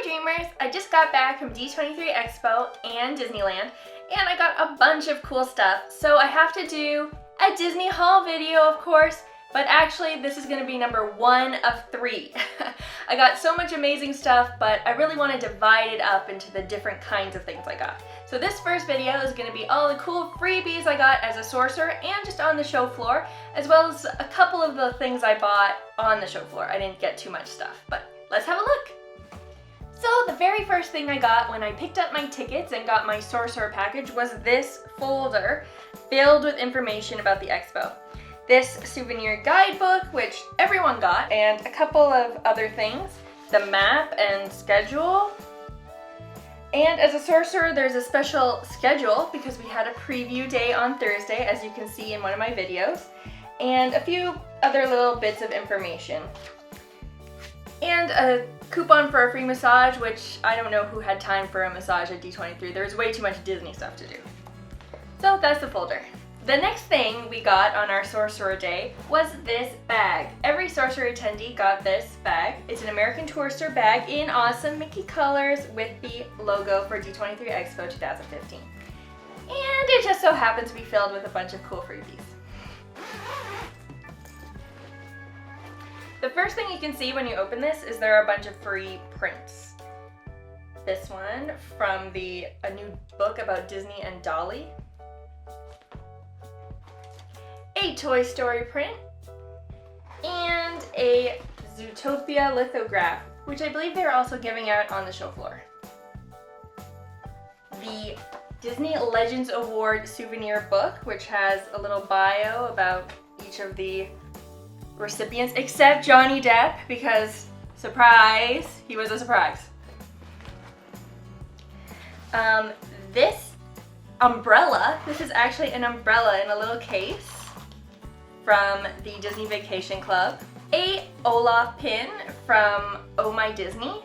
Hi Dreamers! I just got back from D23 Expo and Disneyland, and I got a bunch of cool stuff, so I have to do a Disney haul video, of course, but actually this is going to be number 1 of 3. I got so much amazing stuff, but I really want to divide it up into the different kinds of things I got. So this first video is going to be all the cool freebies I got as a sorcerer and just on the show floor, as well as a couple of the things I bought on the show floor. I didn't get too much stuff, but let's have a look. So the very first thing I got when I picked up my tickets and got my sorcerer package was this folder filled with information about the expo. This souvenir guidebook, which everyone got, and a couple of other things, the map and schedule. And as a sorcerer, there's a special schedule because we had a preview day on Thursday, as you can see in one of my videos, and a few other little bits of information. And a coupon for a free massage, which I don't know who had time for a massage at D23. There's way too much Disney stuff to do. So that's the folder. The next thing we got on our sorcerer day was this bag. Every sorcerer attendee got this bag. It's an American Tourister bag in awesome Mickey colors with the logo for D23 Expo 2015. And it just so happens to be filled with a bunch of cool freebies. The first thing you can see when you open this is there are a bunch of free prints. This one from a new book about Disney and Dolly. A Toy Story print. And a Zootopia lithograph, which I believe they're also giving out on the show floor. The Disney Legends Award souvenir book, which has a little bio about each of the recipients, except Johnny Depp, because surprise, he was a surprise. This umbrella, this is actually an umbrella in a little case from the Disney Vacation Club. A Olaf pin from Oh My Disney.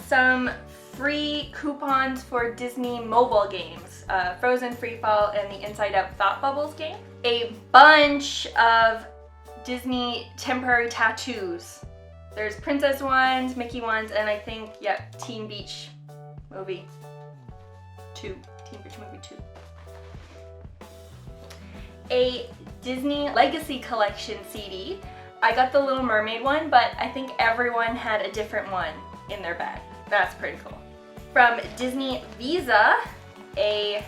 Some free coupons for Disney mobile games, Frozen Free Fall and the Inside Out Thought Bubbles game. A bunch of Disney temporary tattoos. There's princess ones, Mickey ones, and I think, yep, Teen Beach Movie 2. Teen Beach Movie 2. A Disney Legacy Collection CD. I got the Little Mermaid one, but I think everyone had a different one in their bag. That's pretty cool. From Disney Visa, a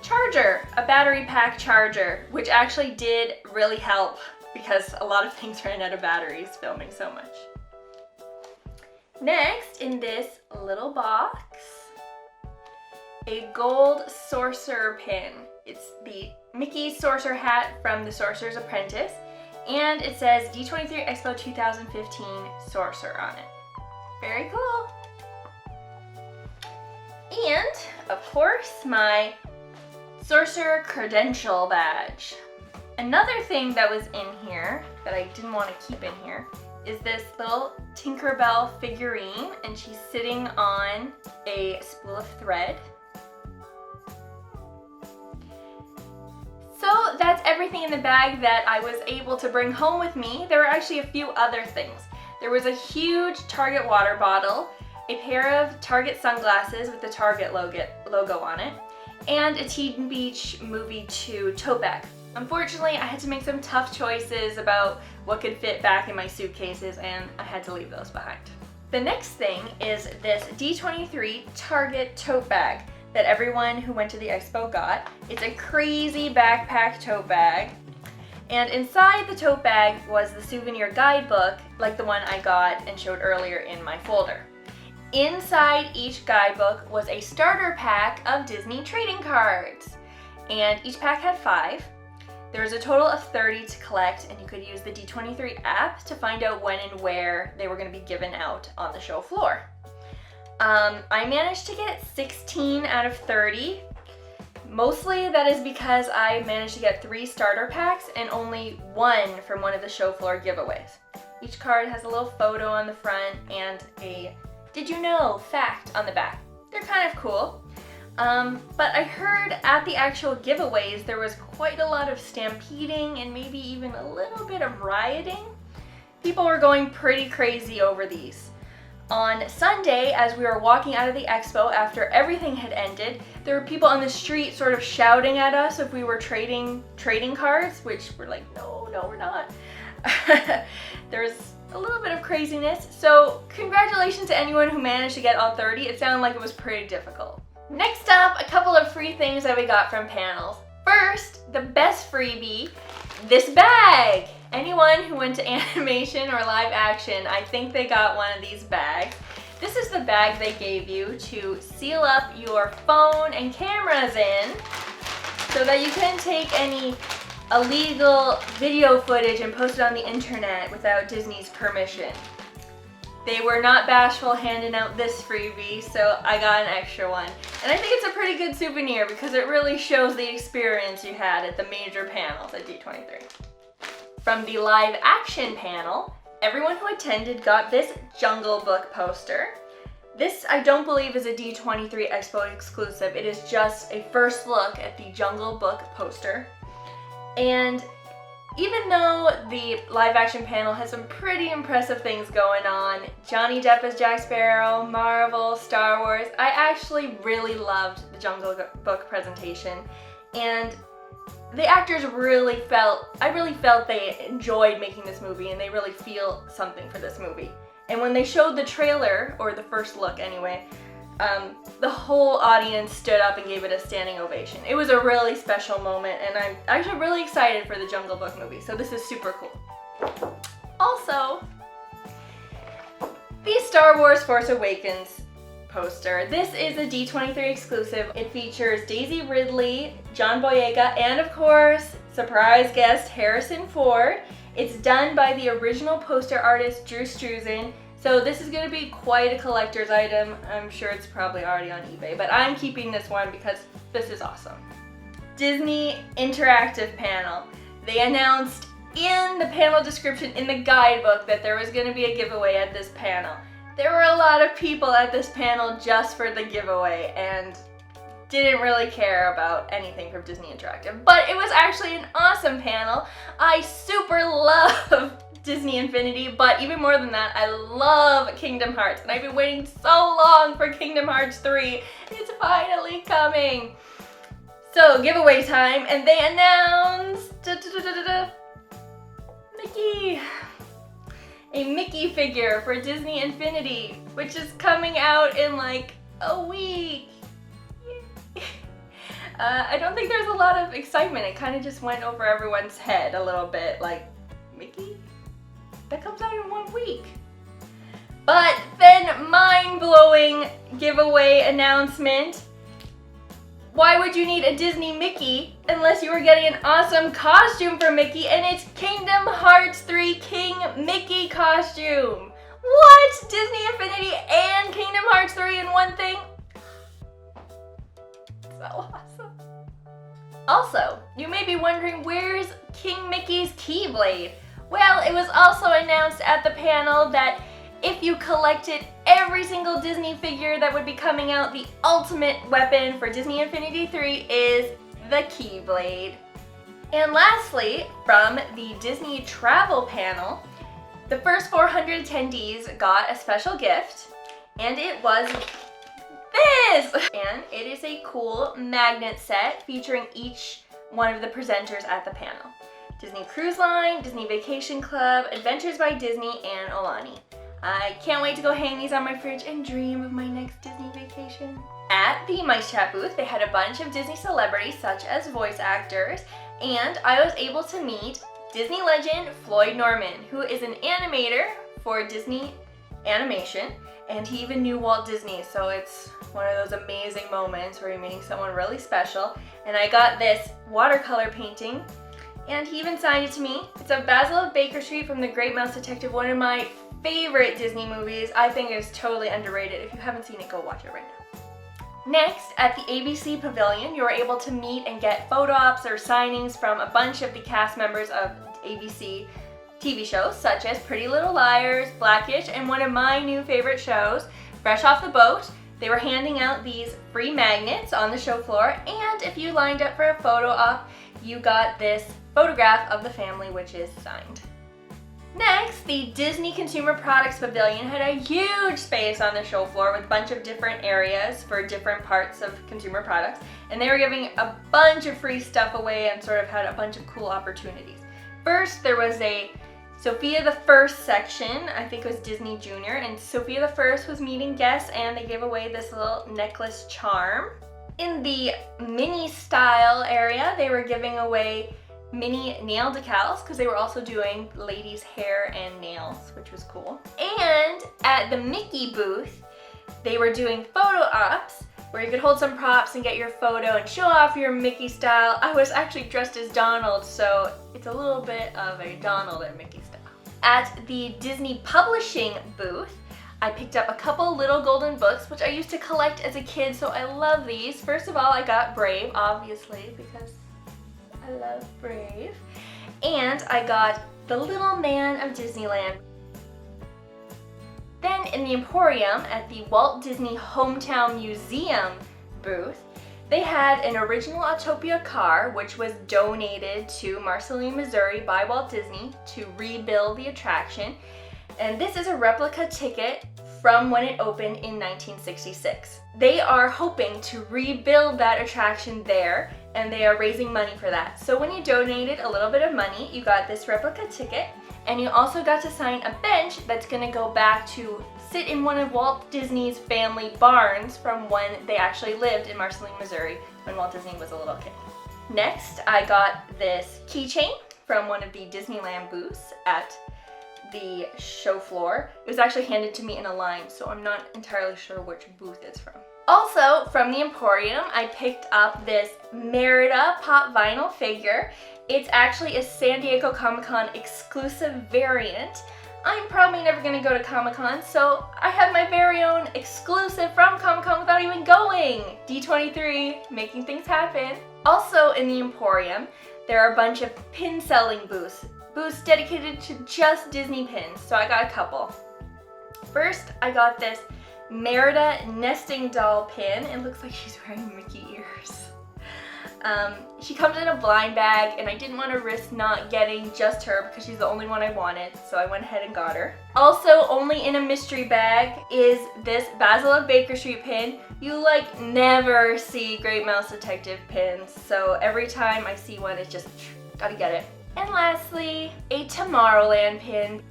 charger, a battery pack charger, which actually did really help because a lot of things ran out of batteries filming so much. Next, in this little box, a gold sorcerer pin. It's the Mickey sorcerer hat from The Sorcerer's Apprentice, and it says D23 Expo 2015 Sorcerer on it. Very cool. And, of course, my Sorcerer Credential Badge. Another thing that was in here that I didn't want to keep in here is this little Tinkerbell figurine, and she's sitting on a spool of thread. So that's everything in the bag that I was able to bring home with me. There were actually a few other things. There was a huge Target water bottle, a pair of Target sunglasses with the Target logo on it, and a Teen Beach Movie 2 tote bag. Unfortunately, I had to make some tough choices about what could fit back in my suitcases, and I had to leave those behind. The next thing is this D23 Target tote bag that everyone who went to the expo got. It's a crazy backpack tote bag, and inside the tote bag was the souvenir guidebook like the one I got and showed earlier in my folder. Inside each guidebook was a starter pack of Disney trading cards, and each pack had 5. There was a total of 30 to collect, and you could use the D23 app to find out when and where they were going to be given out on the show floor. I managed to get 16 out of 30. Mostly that is because I managed to get 3 starter packs and only 1 from one of the show floor giveaways. Each card has a little photo on the front and a "Did you know?" fact on the back. They're kind of cool. But I heard at the actual giveaways there was quite a lot of stampeding and maybe even a little bit of rioting. People were going pretty crazy over these. On Sunday, as we were walking out of the expo after everything had ended, there were people on the street sort of shouting at us if we were trading cards, which we're like, no, we're not. There's a little bit of craziness, so congratulations to anyone who managed to get all 30. It sounded like it was pretty difficult. Next up, a couple of free things that we got from panels. First, the best freebie, this bag. Anyone who went to animation or live action, I think they got one of these bags. This is the bag they gave you to seal up your phone and cameras in so that you can take any illegal video footage and post it on the internet without Disney's permission. They were not bashful handing out this freebie, so I got an extra one. And I think it's a pretty good souvenir because it really shows the experience you had at the major panels at D23. From the live action panel, everyone who attended got this Jungle Book poster. This, I don't believe, is a D23 Expo exclusive. It is just a first look at the Jungle Book poster. And even though the live action panel has some pretty impressive things going on, Johnny Depp as Jack Sparrow, Marvel, Star Wars, I actually really loved the Jungle Book presentation. And the actors I really felt they enjoyed making this movie and they really feel something for this movie. And when they showed the trailer, or the first look anyway, the whole audience stood up and gave it a standing ovation. It was a really special moment and I'm actually really excited for the Jungle Book movie, so this is super cool. Also, the Star Wars Force Awakens poster. This is a D23 exclusive. It features Daisy Ridley, John Boyega, and of course, surprise guest Harrison Ford. It's done by the original poster artist Drew Struzan, so this is going to be quite a collector's item. I'm sure it's probably already on eBay, but I'm keeping this one because this is awesome. Disney Interactive Panel. They announced in the panel description in the guidebook that there was going to be a giveaway at this panel. There were a lot of people at this panel just for the giveaway and didn't really care about anything from Disney Interactive, but it was actually an awesome panel. I super love Disney Infinity, but even more than that, I love Kingdom Hearts, and I've been waiting so long for Kingdom Hearts 3. It's finally coming. So, giveaway time, and they announced Mickey. A Mickey figure for Disney Infinity, which is coming out in like a week. I don't think there's a lot of excitement. It kind of just went over everyone's head a little bit, like, Mickey? That comes out in 1 week. But then, mind-blowing giveaway announcement. Why would you need a Disney Mickey unless you were getting an awesome costume for Mickey, and it's Kingdom Hearts 3 King Mickey costume? What? Disney Infinity and Kingdom Hearts 3 in one thing? So awesome. Also, you may be wondering, where's King Mickey's Keyblade? Well, it was also announced at the panel that if you collected every single Disney figure that would be coming out, the ultimate weapon for Disney Infinity 3 is the Keyblade. And lastly, from the Disney Travel panel, the first 400 attendees got a special gift, and it was this! And it is a cool magnet set featuring each one of the presenters at the panel. Disney Cruise Line, Disney Vacation Club, Adventures by Disney, and Olani. I can't wait to go hang these on my fridge and dream of my next Disney vacation. At the Mice Chat booth, they had a bunch of Disney celebrities such as voice actors, and I was able to meet Disney legend Floyd Norman, who is an animator for Disney Animation, and he even knew Walt Disney, so it's one of those amazing moments where you're meeting someone really special. And I got this watercolor painting, and he even signed it to me. It's of Basil of Baker Street from The Great Mouse Detective, one of my favorite Disney movies. I think it's totally underrated. If you haven't seen it, go watch it right now. Next, at the ABC Pavilion, you were able to meet and get photo ops or signings from a bunch of the cast members of ABC TV shows, such as Pretty Little Liars, Blackish, and one of my new favorite shows, Fresh Off the Boat. They were handing out these free magnets on the show floor, and if you lined up for a photo op, you got this photograph of the family, which is signed. Next, the Disney Consumer Products Pavilion had a huge space on the show floor with a bunch of different areas for different parts of consumer products, and they were giving a bunch of free stuff away and sort of had a bunch of cool opportunities. First, there was a Sophia the First section. I think it was Disney Junior, and Sophia the First was meeting guests, and they gave away this little necklace charm. In the mini style area, they were giving away mini nail decals because they were also doing ladies' hair and nails, which was cool. And at the Mickey booth, they were doing photo ops where you could hold some props and get your photo and show off your Mickey style. I was actually dressed as Donald, so it's a little bit of a Donald and Mickey style. At the Disney Publishing booth, I picked up a couple little golden books, which I used to collect as a kid, so I love these. First of all, I got Brave, obviously, because I love Brave. And I got The Little Man of Disneyland. Then in the Emporium at the Walt Disney Hometown Museum booth, they had an original Autopia car, which was donated to Marceline, Missouri by Walt Disney to rebuild the attraction. And this is a replica ticket from when it opened in 1966. They are hoping to rebuild that attraction there, and they are raising money for that. So when you donated a little bit of money, you got this replica ticket, and you also got to sign a bench that's gonna go back to sit in one of Walt Disney's family barns from when they actually lived in Marceline, Missouri when Walt Disney was a little kid. Next, I got this keychain from one of the Disneyland booths at the show floor. It was actually handed to me in a line, so I'm not entirely sure which booth it's from. Also, from the Emporium, I picked up this Merida pop vinyl figure. It's actually a San Diego Comic-Con exclusive variant. I'm probably never gonna go to Comic-Con, so I have my very own exclusive from Comic-Con without even going. D23, making things happen. Also in the Emporium, there are a bunch of pin selling booths dedicated to just Disney pins, so I got a couple. First, I got this Merida nesting doll pin. It looks like she's wearing Mickey ears. She comes in a blind bag, and I didn't want to risk not getting just her because she's the only one I wanted, so I went ahead and got her. Also, only in a mystery bag is this Basil of Baker Street pin. You never see Great Mouse Detective pins, so every time I see one, it's just gotta get it. And lastly, a Tomorrowland pin.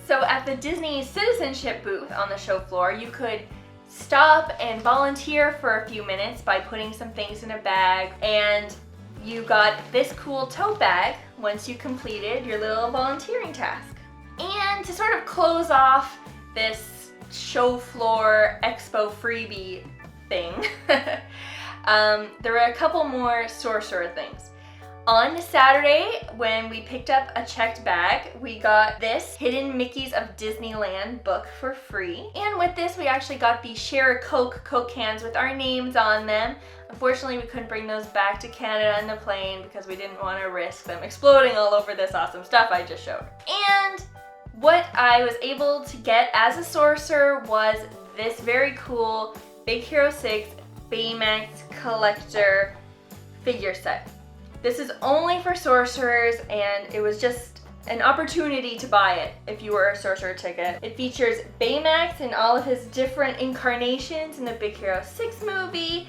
So at the Disney Citizenship booth on the show floor, you could stop and volunteer for a few minutes by putting some things in a bag, and you got this cool tote bag once you completed your little volunteering task. And to sort of close off this show floor expo freebie thing, there were a couple more sorcerer things. On Saturday, when we picked up a checked bag, we got this Hidden Mickeys of Disneyland book for free. And with this, we actually got the Share a Coke cans with our names on them. Unfortunately, we couldn't bring those back to Canada on the plane because we didn't want to risk them exploding all over this awesome stuff I just showed. And what I was able to get as a sorcerer was this very cool Big Hero 6 Baymax collector figure set. This is only for sorcerers, and it was just an opportunity to buy it if you were a sorcerer ticket. It features Baymax in all of his different incarnations in the Big Hero 6 movie,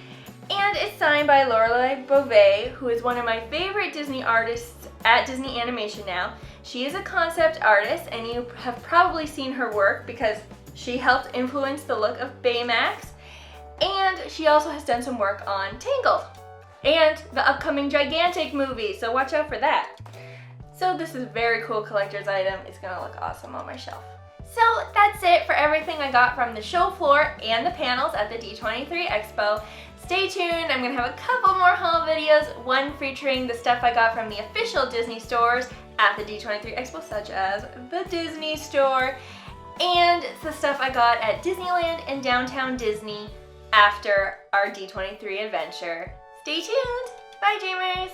and it's signed by Lorelei Beauvais, who is one of my favorite Disney artists at Disney Animation now. She is a concept artist, and you have probably seen her work because she helped influence the look of Baymax, and she also has done some work on Tangled and the upcoming Gigantic movie, so watch out for that. So this is a very cool collector's item. It's gonna look awesome on my shelf. So that's it for everything I got from the show floor and the panels at the D23 Expo. Stay tuned, I'm gonna have a couple more haul videos, one featuring the stuff I got from the official Disney stores at the D23 Expo, such as the Disney store, and the stuff I got at Disneyland and Downtown Disney after our D23 adventure. Stay tuned! Bye, Dreamers!